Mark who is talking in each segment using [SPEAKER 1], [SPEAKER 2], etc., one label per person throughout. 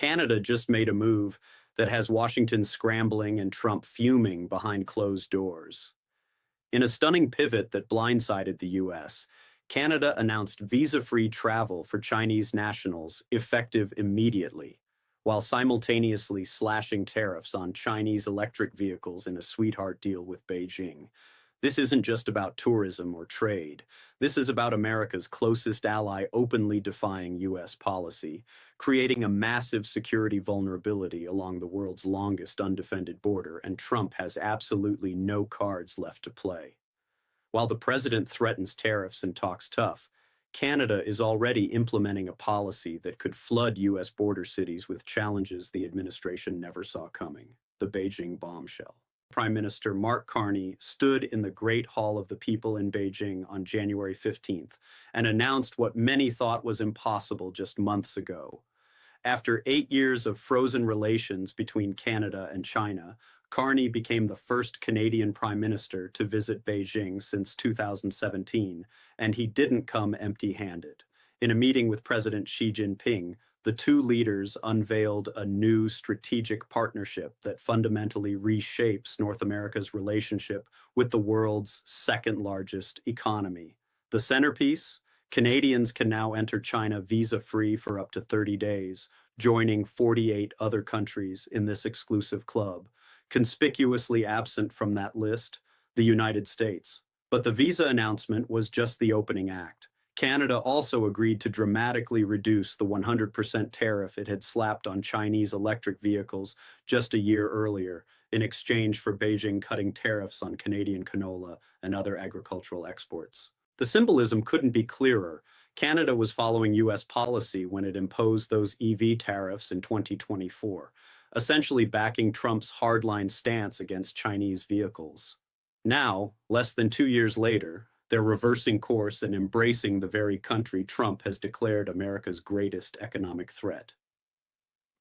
[SPEAKER 1] Canada just made a move that has Washington scrambling and Trump fuming behind closed doors. In a stunning pivot that blindsided the US, Canada announced visa-free travel for Chinese nationals effective immediately, while simultaneously slashing tariffs on Chinese electric vehicles in a sweetheart deal with Beijing. This isn't just about tourism or trade. This is about America's closest ally openly defying US policy, creating a massive security vulnerability along the world's longest undefended border, and Trump has absolutely no cards left to play. While the president threatens tariffs and talks tough, Canada is already implementing a policy that could flood US border cities with challenges the administration never saw coming: the Beijing bombshell. Prime Minister Mark Carney stood in the Great Hall of the People in Beijing on January 15th and announced what many thought was impossible just months ago. After 8 years of frozen relations between Canada and China, Carney became the first Canadian Prime Minister to visit Beijing since 2017, and he didn't come empty-handed. In a meeting with President Xi Jinping, the two leaders unveiled a new strategic partnership that fundamentally reshapes North America's relationship with the world's second-largest economy. The centerpiece? Canadians can now enter China visa-free for up to 30 days, joining 48 other countries in this exclusive club. Conspicuously absent from that list, the United States. But the visa announcement was just the opening act. Canada also agreed to dramatically reduce the 100% tariff it had slapped on Chinese electric vehicles just a year earlier, in exchange for Beijing cutting tariffs on Canadian canola and other agricultural exports. The symbolism couldn't be clearer. Canada was following US policy when it imposed those EV tariffs in 2024, essentially backing Trump's hardline stance against Chinese vehicles. Now, less than 2 years later, they're reversing course and embracing the very country Trump has declared America's greatest economic threat.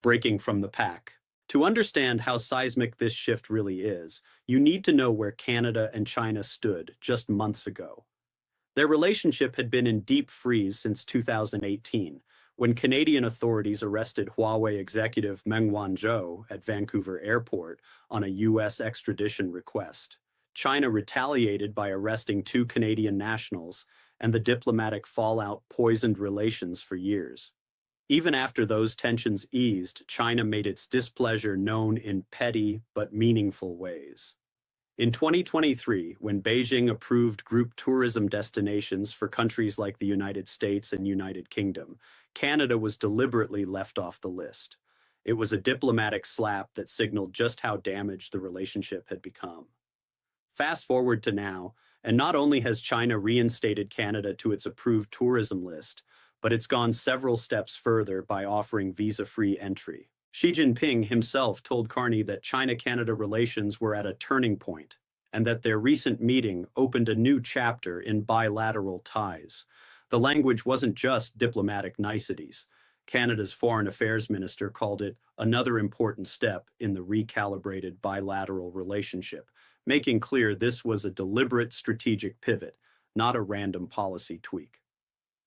[SPEAKER 1] Breaking from the pack. To understand how seismic this shift really is, you need to know where Canada and China stood just months ago. Their relationship had been in deep freeze since 2018, when Canadian authorities arrested Huawei executive Meng Wanzhou at Vancouver Airport on a US extradition request. China retaliated by arresting two Canadian nationals, and the diplomatic fallout poisoned relations for years. Even after those tensions eased, China made its displeasure known in petty but meaningful ways. In 2023, when Beijing approved group tourism destinations for countries like the United States and United Kingdom, Canada was deliberately left off the list. It was a diplomatic slap that signaled just how damaged the relationship had become. Fast forward to now, and not only has China reinstated Canada to its approved tourism list, but it's gone several steps further by offering visa-free entry. Xi Jinping himself told Carney that China-Canada relations were at a turning point, and that their recent meeting opened a new chapter in bilateral ties. The language wasn't just diplomatic niceties. Canada's Foreign Affairs Minister called it another important step in the recalibrated bilateral relationship, making clear this was a deliberate strategic pivot, not a random policy tweak.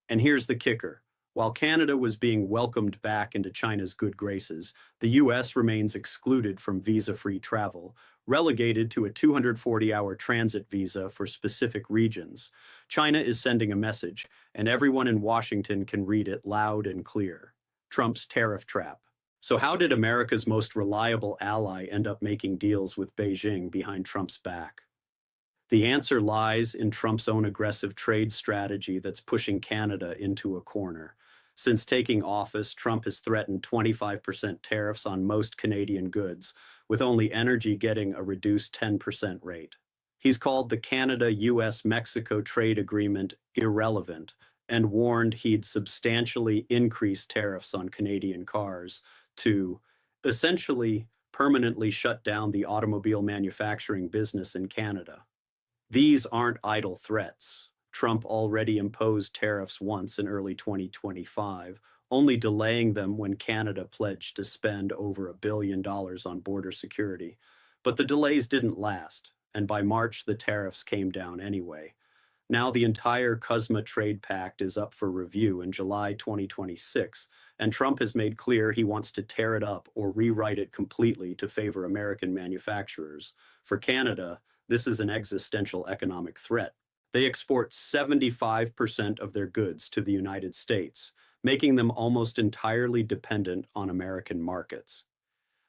[SPEAKER 1] And here's the kicker. While Canada was being welcomed back into China's good graces, the US remains excluded from visa-free travel, relegated to a 240-hour transit visa for specific regions. China is sending a message, and everyone in Washington can read it loud and clear. Trump's tariff trap. So how did America's most reliable ally end up making deals with Beijing behind Trump's back? The answer lies in Trump's own aggressive trade strategy that's pushing Canada into a corner. Since taking office, Trump has threatened 25% tariffs on most Canadian goods, with only energy getting a reduced 10% rate. He's called the Canada-US-Mexico trade agreement irrelevant and warned he'd substantially increase tariffs on Canadian cars to essentially permanently shut down the automobile manufacturing business in Canada. These aren't idle threats. Trump already imposed tariffs once in early 2025, only delaying them when Canada pledged to spend over $1 billion on border security. But the delays didn't last, and by March the tariffs came down anyway. Now the entire CUSMA trade pact is up for review in July 2026, and Trump has made clear he wants to tear it up or rewrite it completely to favor American manufacturers. For Canada, this is an existential economic threat. They export 75% of their goods to the United States, making them almost entirely dependent on American markets.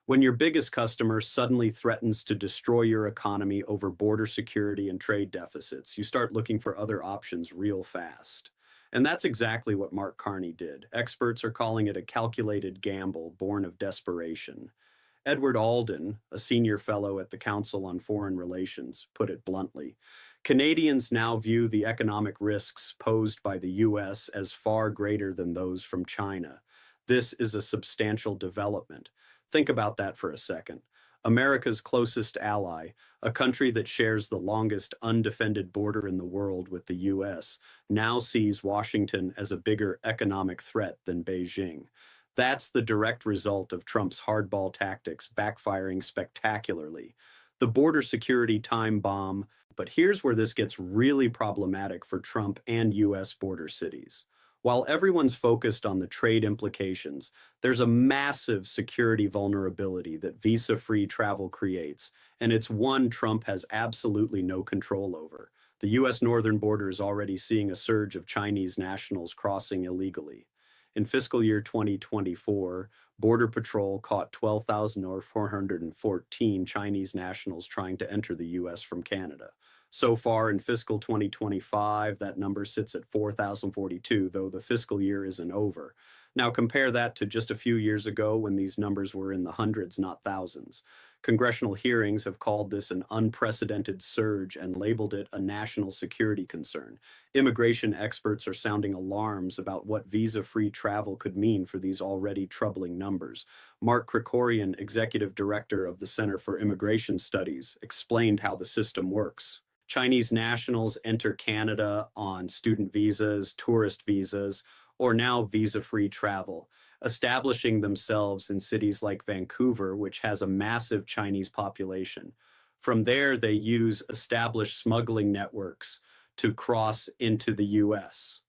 [SPEAKER 1] When your biggest customer suddenly threatens to destroy your economy over border security and trade deficits, you start looking for other options real fast. And that's exactly what Mark Carney did. Experts are calling it a calculated gamble born of desperation. Edward Alden, a senior fellow at the Council on Foreign Relations, put it bluntly. Canadians now view the economic risks posed by the U.S. as far greater than those from China. This is a substantial development. Think about that for a second. America's closest ally, a country that shares the longest undefended border in the world with the U.S., now sees Washington as a bigger economic threat than Beijing. That's the direct result of Trump's hardball tactics backfiring spectacularly. The border security time bomb, but here's where this gets really problematic for Trump and U.S. border cities. While everyone's focused on the trade implications, there's a massive security vulnerability that visa-free travel creates, and it's one Trump has absolutely no control over. The U.S. northern border is already seeing a surge of Chinese nationals crossing illegally. In fiscal year 2024, Border Patrol caught 12,414 Chinese nationals trying to enter the U.S. from Canada. So far in fiscal 2025, that number sits at 4,042, though the fiscal year isn't over. Now compare that to just a few years ago when these numbers were in the hundreds, not thousands. Congressional hearings have called this an unprecedented surge and labeled it a national security concern. Immigration experts are sounding alarms about what visa-free travel could mean for these already troubling numbers. Mark Krikorian, executive director of the Center for Immigration Studies, explained how the system works. Chinese nationals enter Canada on student visas, tourist visas, or now visa-free travel, establishing themselves in cities like Vancouver, which has a massive Chinese population. From there, they use established smuggling networks to cross into the U.S.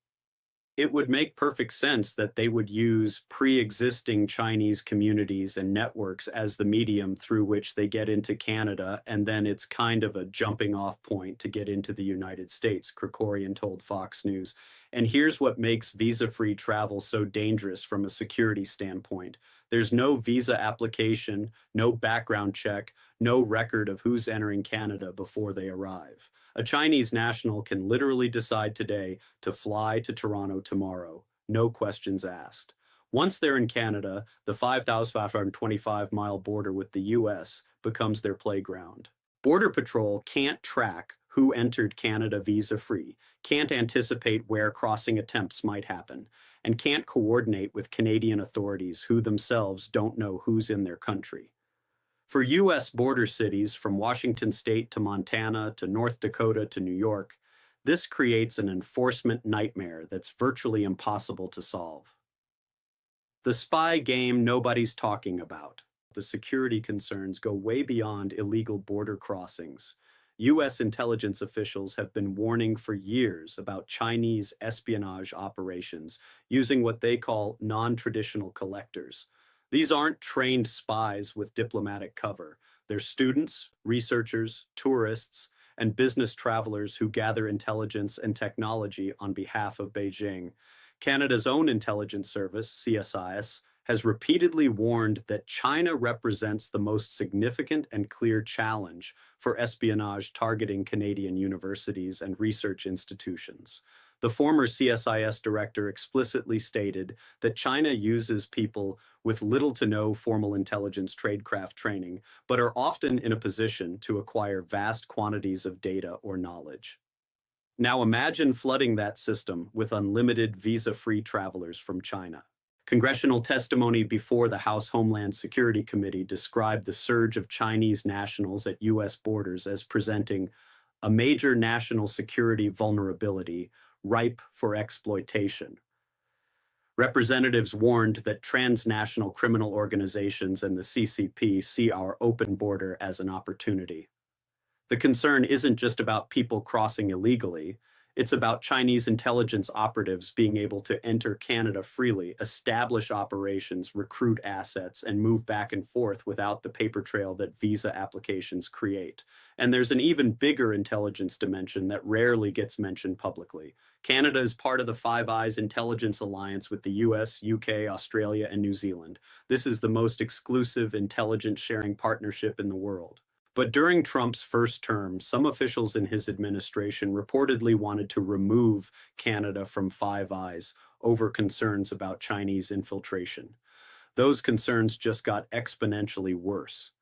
[SPEAKER 1] It would make perfect sense that they would use pre-existing Chinese communities and networks as the medium through which they get into Canada, and then it's kind of a jumping off point to get into the United States, Krikorian told Fox News. And here's what makes visa-free travel so dangerous from a security standpoint. There's no visa application, no background check, no record of who's entering Canada before they arrive. A Chinese national can literally decide today to fly to Toronto tomorrow, no questions asked. Once they're in Canada, the 5,525-mile border with the U.S. becomes their playground. Border Patrol can't track who entered Canada visa-free, can't anticipate where crossing attempts might happen, and can't coordinate with Canadian authorities who themselves don't know who's in their country. For U.S. border cities from Washington state to Montana to North Dakota to New York, this creates an enforcement nightmare that's virtually impossible to solve. The spy game nobody's talking about. The security concerns go way beyond illegal border crossings. U.S. intelligence officials have been warning for years about Chinese espionage operations using what they call non-traditional collectors. These aren't trained spies with diplomatic cover. They're students, researchers, tourists, and business travelers who gather intelligence and technology on behalf of Beijing. Canada's own intelligence service, CSIS, has repeatedly warned that China represents the most significant and clear challenge for espionage targeting Canadian universities and research institutions. The former CSIS director explicitly stated that China uses people with little to no formal intelligence tradecraft training, but are often in a position to acquire vast quantities of data or knowledge. Now imagine flooding that system with unlimited visa-free travelers from China. Congressional testimony before the House Homeland Security Committee described the surge of Chinese nationals at U.S. borders as presenting a major national security vulnerability ripe for exploitation. Representatives warned that transnational criminal organizations and the CCP see our open border as an opportunity. The concern isn't just about people crossing illegally, It's about Chinese intelligence operatives being able to enter Canada freely, establish operations, recruit assets, and move back and forth without the paper trail that visa applications create. And there's an even bigger intelligence dimension that rarely gets mentioned publicly. Canada is part of the Five Eyes intelligence alliance with the US, UK, Australia, and New Zealand. This is the most exclusive intelligence sharing partnership in the world. But during Trump's first term, some officials in his administration reportedly wanted to remove Canada from Five Eyes over concerns about Chinese infiltration. Those concerns just got exponentially worse.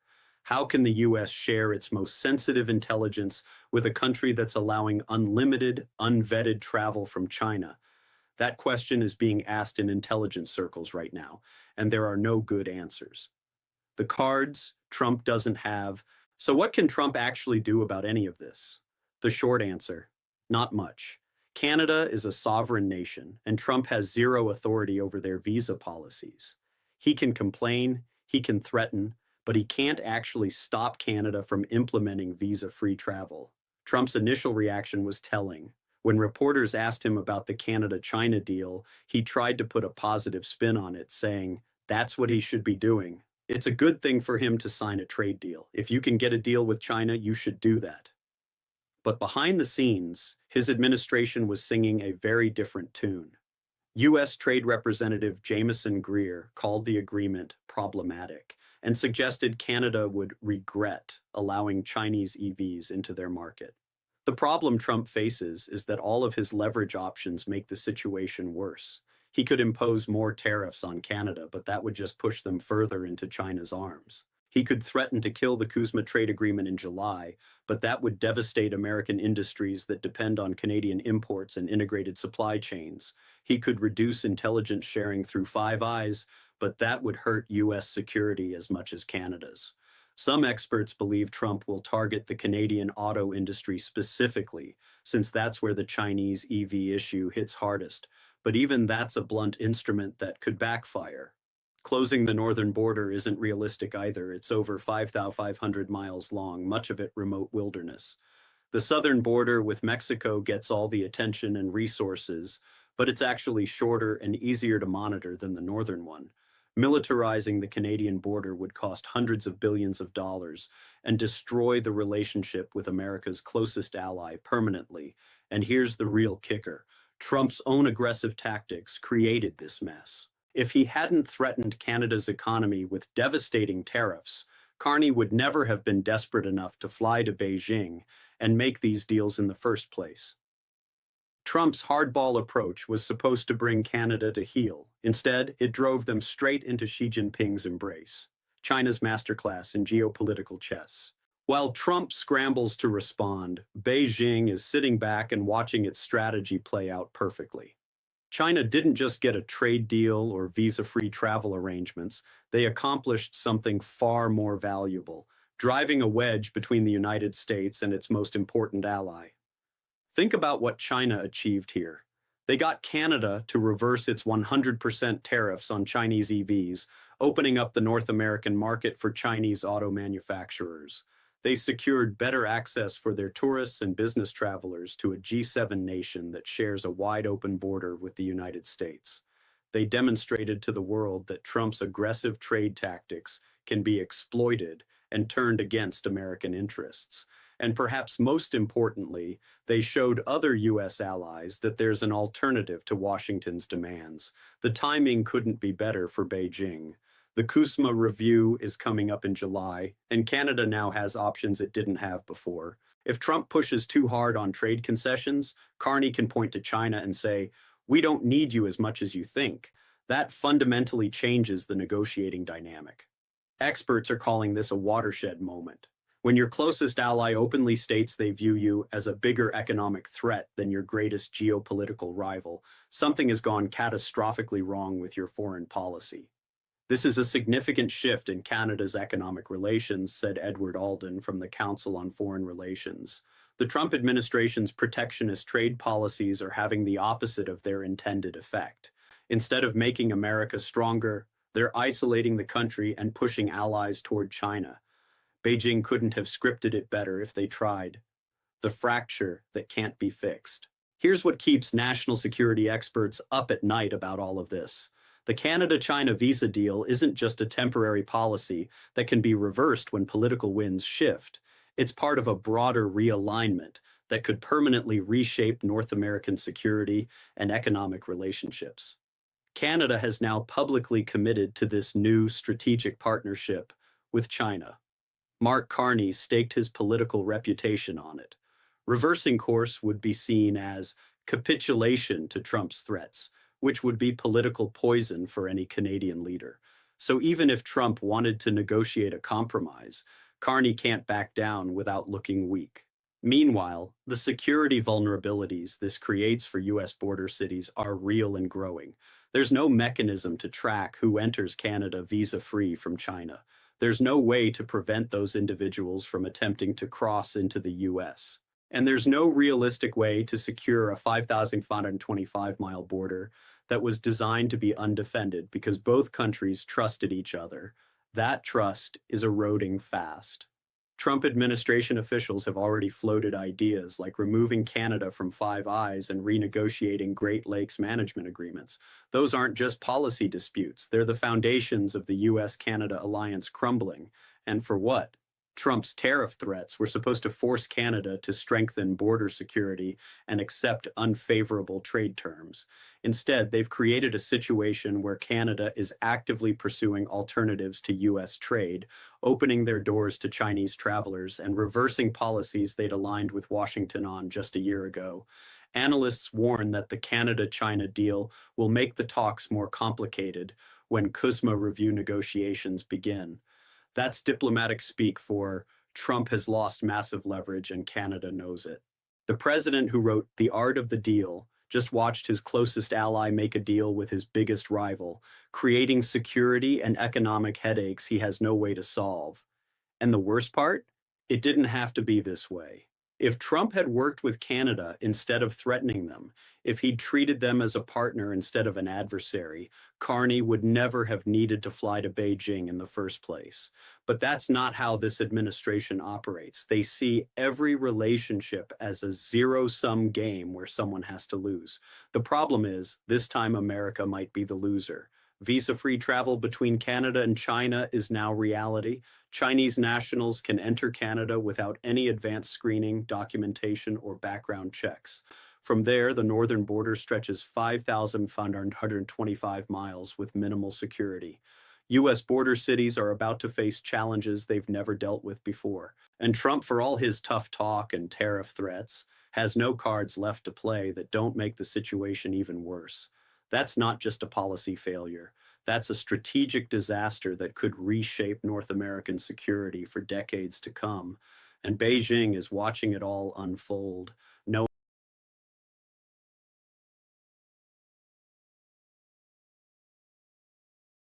[SPEAKER 1] How can the US share its most sensitive intelligence with a country that's allowing unlimited, unvetted travel from China? That question is being asked in intelligence circles right now, and there are no good answers. The cards Trump doesn't have. So what can Trump actually do about any of this? The short answer, not much. Canada is a sovereign nation, and Trump has zero authority over their visa policies. He can complain, he can threaten, but he can't actually stop Canada from implementing visa-free travel. Trump's initial reaction was telling. When reporters asked him about the Canada-China deal, he tried to put a positive spin on it, saying, that's what he should be doing. It's a good thing for him to sign a trade deal. If you can get a deal with China, you should do that. But behind the scenes, his administration was singing a very different tune. U.S. Trade Representative Jamieson Greer called the agreement problematic and suggested Canada would regret allowing Chinese EVs into their market. The problem Trump faces is that all of his leverage options make the situation worse. He could impose more tariffs on Canada, but that would just push them further into China's arms. He could threaten to kill the CUSMA trade agreement in July, but that would devastate American industries that depend on Canadian imports and integrated supply chains. He could reduce intelligence sharing through Five Eyes, but that would hurt U.S. security as much as Canada's. Some experts believe Trump will target the Canadian auto industry specifically, since that's where the Chinese EV issue hits hardest. But even that's a blunt instrument that could backfire. Closing the northern border isn't realistic either. It's over 5,500 miles long, much of it remote wilderness. The southern border with Mexico gets all the attention and resources, but it's actually shorter and easier to monitor than the northern one. Militarizing the Canadian border would cost hundreds of billions of dollars and destroy the relationship with America's closest ally permanently. And here's the real kicker. Trump's own aggressive tactics created this mess. If he hadn't threatened Canada's economy with devastating tariffs, Carney would never have been desperate enough to fly to Beijing and make these deals in the first place. Trump's hardball approach was supposed to bring Canada to heel. Instead, it drove them straight into Xi Jinping's embrace, China's masterclass in geopolitical chess. While Trump scrambles to respond, Beijing is sitting back and watching its strategy play out perfectly. China didn't just get a trade deal or visa-free travel arrangements, they accomplished something far more valuable, driving a wedge between the United States and its most important ally. Think about what China achieved here. They got Canada to reverse its 100% tariffs on Chinese EVs, opening up the North American market for Chinese auto manufacturers. They secured better access for their tourists and business travelers to a G7 nation that shares a wide-open border with the United States. They demonstrated to the world that Trump's aggressive trade tactics can be exploited and turned against American interests. And perhaps most importantly, they showed other U.S. allies that there's an alternative to Washington's demands. The timing couldn't be better for Beijing. The CUSMA review is coming up in July, and Canada now has options it didn't have before. If Trump pushes too hard on trade concessions, Carney can point to China and say, "We don't need you as much as you think." That fundamentally changes the negotiating dynamic. Experts are calling this a watershed moment. When your closest ally openly states they view you as a bigger economic threat than your greatest geopolitical rival, something has gone catastrophically wrong with your foreign policy. This is a significant shift in Canada's economic relations, said Edward Alden from the Council on Foreign Relations. The Trump administration's protectionist trade policies are having the opposite of their intended effect. Instead of making America stronger, they're isolating the country and pushing allies toward China. Beijing couldn't have scripted it better if they tried. The fracture that can't be fixed. Here's what keeps national security experts up at night about all of this. The Canada-China visa deal isn't just a temporary policy that can be reversed when political winds shift. It's part of a broader realignment that could permanently reshape North American security and economic relationships. Canada has now publicly committed to this new strategic partnership with China. Mark Carney staked his political reputation on it. Reversing course would be seen as capitulation to Trump's threats, which would be political poison for any Canadian leader. So even if Trump wanted to negotiate a compromise, Carney can't back down without looking weak. Meanwhile, the security vulnerabilities this creates for U.S. border cities are real and growing. There's no mechanism to track who enters Canada visa-free from China. There's no way to prevent those individuals from attempting to cross into the U.S. And there's no realistic way to secure a 5,525-mile border that was designed to be undefended because both countries trusted each other. That trust is eroding fast. Trump administration officials have already floated ideas like removing Canada from Five Eyes and renegotiating Great Lakes management agreements. Those aren't just policy disputes, they're the foundations of the US-Canada alliance crumbling. And for what? Trump's tariff threats were supposed to force Canada to strengthen border security and accept unfavorable trade terms. Instead, they've created a situation where Canada is actively pursuing alternatives to U.S. trade, opening their doors to Chinese travelers and reversing policies they'd aligned with Washington on just a year ago. Analysts warn that the Canada-China deal will make the talks more complicated when CUSMA review negotiations begin. That's diplomatic speak for Trump has lost massive leverage and Canada knows it. The president who wrote The Art of the Deal just watched his closest ally make a deal with his biggest rival, creating security and economic headaches he has no way to solve. And the worst part? It didn't have to be this way. If Trump had worked with Canada instead of threatening them, if he'd treated them as a partner instead of an adversary, Carney would never have needed to fly to Beijing in the first place. But that's not how this administration operates. They see every relationship as a zero-sum game where someone has to lose. The problem is, this time America might be the loser. Visa-free travel between Canada and China is now reality. Chinese nationals can enter Canada without any advanced screening, documentation, or background checks. From there, the northern border stretches 5,525 miles with minimal security. U.S. border cities are about to face challenges they've never dealt with before. And Trump, for all his tough talk and tariff threats, has no cards left to play that don't make the situation even worse. That's not just a policy failure. That's a strategic disaster that could reshape North American security for decades to come. And Beijing is watching it all unfold, knowing